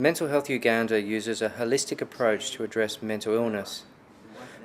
Mental Health Uganda uses a holistic approach to address mental illness.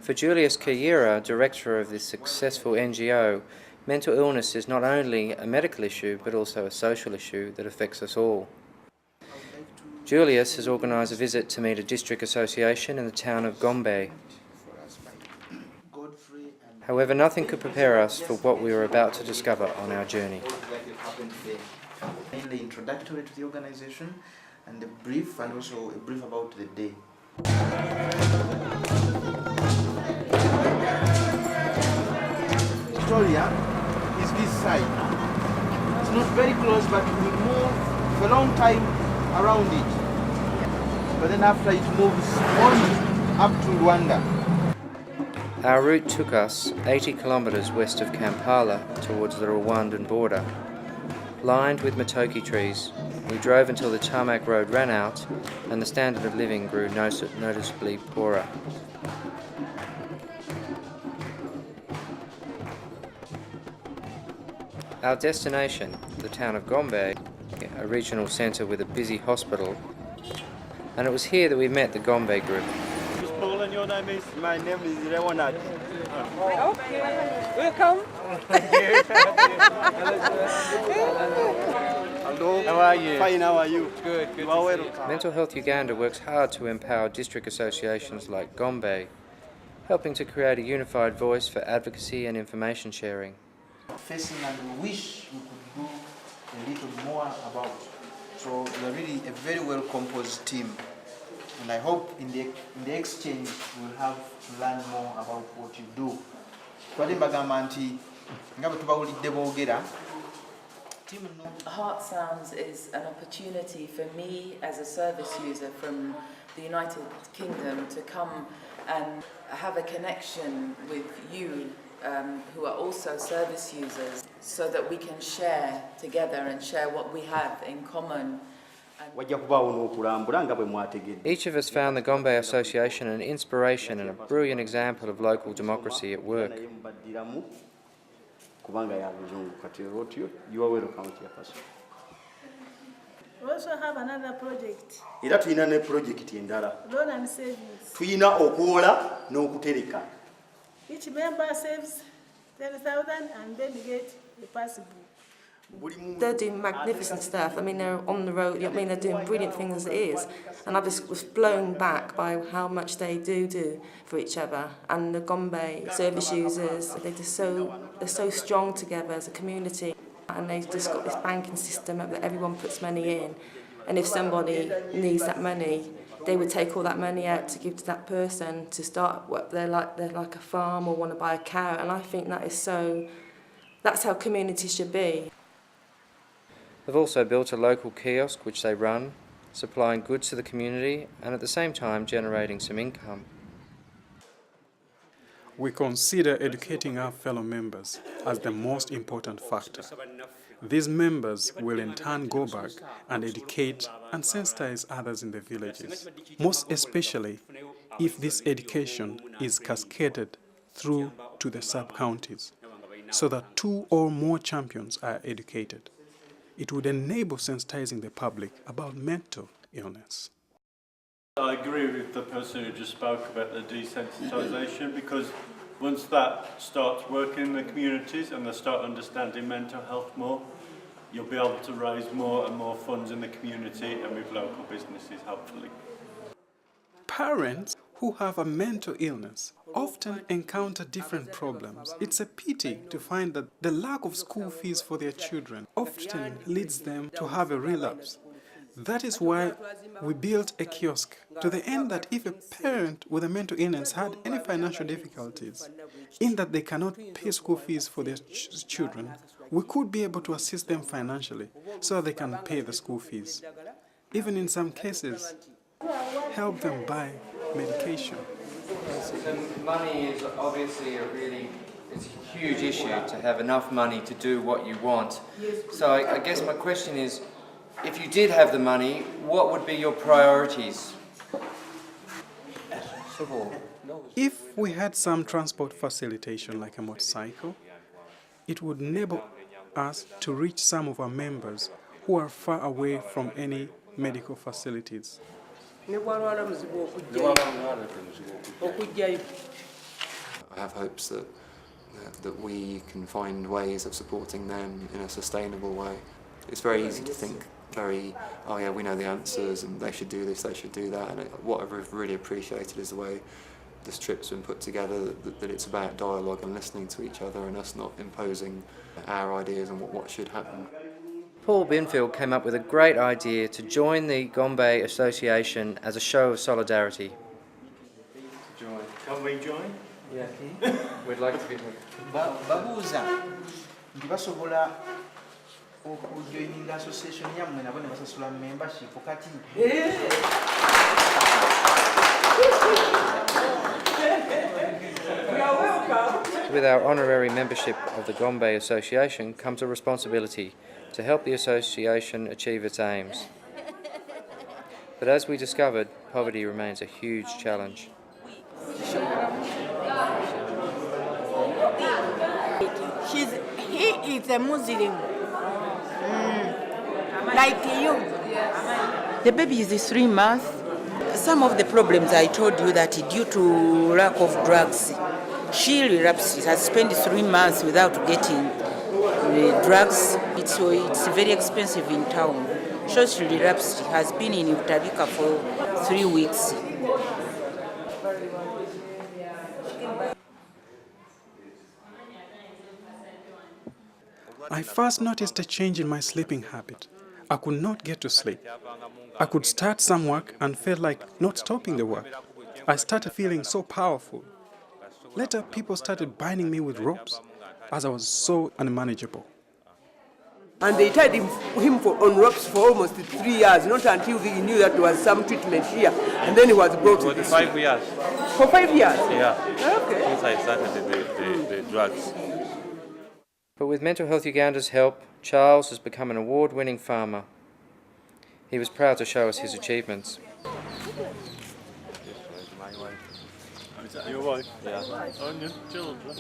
For Julius Kayira, director of this successful NGO, mental illness is not only a medical issue but also a social issue that affects us all. Julius has organised a visit to meet a district association in the town of Gombe. However, nothing could prepare us for what we were about to discover on our journey. Mainly introductory to the organization and a brief and also a brief about the day. Victoria is this side. It's not very close, but we move for a long time around it. But then after it moves on up to Rwanda. Our route took us 80 kilometres west of Kampala towards the Rwandan border. Lined with matoke trees, we drove until the tarmac road ran out and the standard of living grew noticeably poorer. Our destination, the town of Gombe, a regional centre with a busy hospital, and it was here that we met the Gombe group. Paul, and your name is? My name is Leonard. Okay, welcome. Hello. How are you? Fine, how are you? Good, good. Mental Health Uganda works hard to empower district associations like Gombe, helping to create a unified voice for advocacy and information sharing. Facing and we wish we could do a little more about. So we are really a very well composed team. And I hope in the exchange we'll have to learn more about what you do. Heart Sounds is an opportunity for me as a service user from the United Kingdom to come and have a connection with you who are also service users so that we can share together and share what we have in common. Each of us found the Gombe Association an inspiration and a brilliant example of local democracy at work. You are welcome to your person. We also have another project. Era tulina ne project endala. Loan and savings. Tulina okuwola n'okutereka. Each member saves 10,000 and then they get a passbook. They're doing magnificent stuff. I mean, they're on the road. I mean, they're doing brilliant things as it is. And I just was blown back by how much they do for each other. And the Gombe service users, they're so strong together as a community. And they've just got this banking system that everyone puts money in. And if somebody needs that money, they would take all that money out to give to that person to start what they're like a farm or want to buy a cow. And I think that's how communities should be. They've also built a local kiosk which they run, supplying goods to the community and at the same time generating some income. We consider educating our fellow members as the most important factor. These members will in turn go back and educate and sensitize others in the villages, most especially if this education is cascaded through to the sub-counties, so that 2 or more champions are educated. It would enable sensitizing the public about mental illness. I agree with the person who just spoke about the desensitisation, because once that starts working in the communities and they start understanding mental health more, you'll be able to raise more and more funds in the community and with local businesses, hopefully. Parents who have a mental illness often encounter different problems. It's a pity to find that the lack of school fees for their children often leads them to have a relapse. That is why we built a kiosk, to the end that if a parent with a mental illness had any financial difficulties, in that they cannot pay school fees for their children, we could be able to assist them financially so that they can pay the school fees. Even in some cases, help them buy medication. Money is obviously it's a huge issue to have enough money to do what you want. So I guess my question is, if you did have the money, what would be your priorities? If we had some transport facilitation like a motorcycle, it would enable us to reach some of our members who are far away from any medical facilities. I have hopes that we can find ways of supporting them in a sustainable way. It's very easy to think oh yeah, we know the answers and they should do this, they should do that. And what I've really appreciated is the way this trip's been put together, that it's about dialogue and listening to each other and us not imposing our ideas on what should happen. Paul Binfield came up with a great idea to join the Gombe Association as a show of solidarity. Can we join? Yeah, we'd like to be. Babuuza nti basobola okujoininga association yammwe nabo ne basasula membership kati. With our honorary membership of the Gombe Association comes a responsibility to help the association achieve its aims. But as we discovered, poverty remains a huge challenge. He is a Muslim, like you. The baby is 3 months. Some of the problems I told you that due to lack of drugs, she relapsed. She has spent 3 months without getting drugs. It's very expensive in town. So she relapsed. Has been in Utabika for 3 weeks. I first noticed a change in my sleeping habit. I could not get to sleep. I could start some work and felt like not stopping the work. I started feeling so powerful. Later, people started binding me with ropes as I was so unmanageable. And they tied him on ropes for almost 3 years, not until he knew that there was some treatment here. And then he was brought to this. 5 years. For 5 years? Yeah. Okay. Since I started the drugs. But with Mental Health Uganda's help, Charles has become an award-winning farmer. He was proud to show us his achievements. Is that your wife? Yeah. And your children?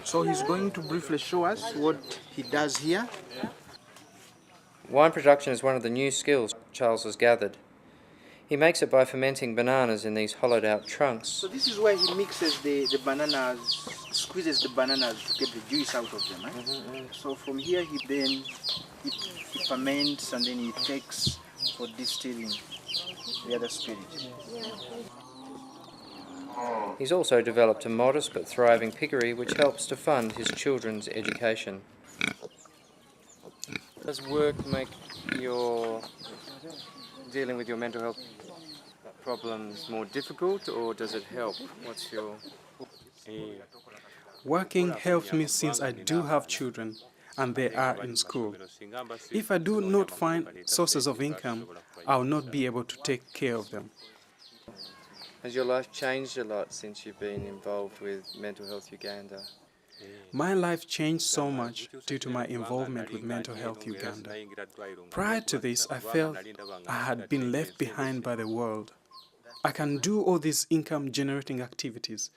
So he's going to briefly show us what he does here. Wine production is one of the new skills Charles has gathered. He makes it by fermenting bananas in these hollowed-out trunks. So this is where he mixes the bananas, squeezes the bananas to get the juice out of them. Eh? So from here he then he ferments and then he takes for distilling the other spirit. He's also developed a modest but thriving piggery which helps to fund his children's education. Does work make your dealing with your mental health problems more difficult, or does it help? What's your... Working helps me since I do have children and they are in school. If I do not find sources of income, I will not be able to take care of them. Has your life changed a lot since you've been involved with Mental Health Uganda? My life changed so much due to my involvement with Mental Health Uganda. Prior to this, I felt I had been left behind by the world. I can do all these income-generating activities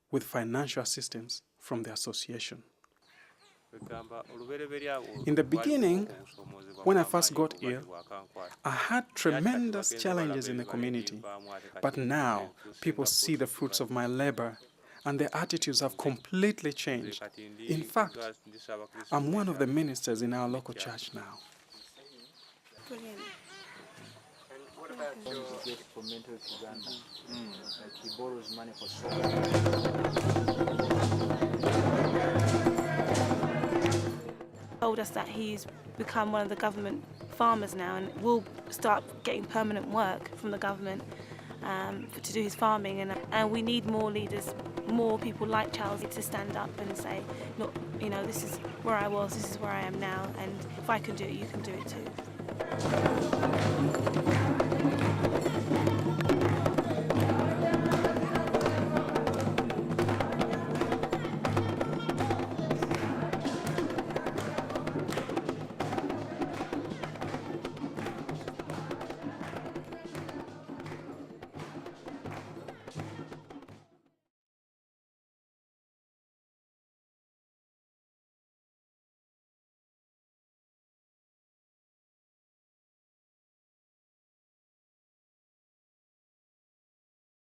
with financial assistance from the association. In the beginning, when I first got ill, I had tremendous challenges in the community. But now, people see the fruits of my labor and their attitudes have completely changed. In fact, I'm one of the ministers in our local church now. Brilliant. What about what you get from Mental Health Uganda? Like he borrows money for Told us that he's become one of the government farmers now and will start getting permanent work from the government to do his farming, and we need more leaders, more people like Charles to stand up and say, look, you know, this is where I was, this is where I am now, and if I can do it, you can do it too.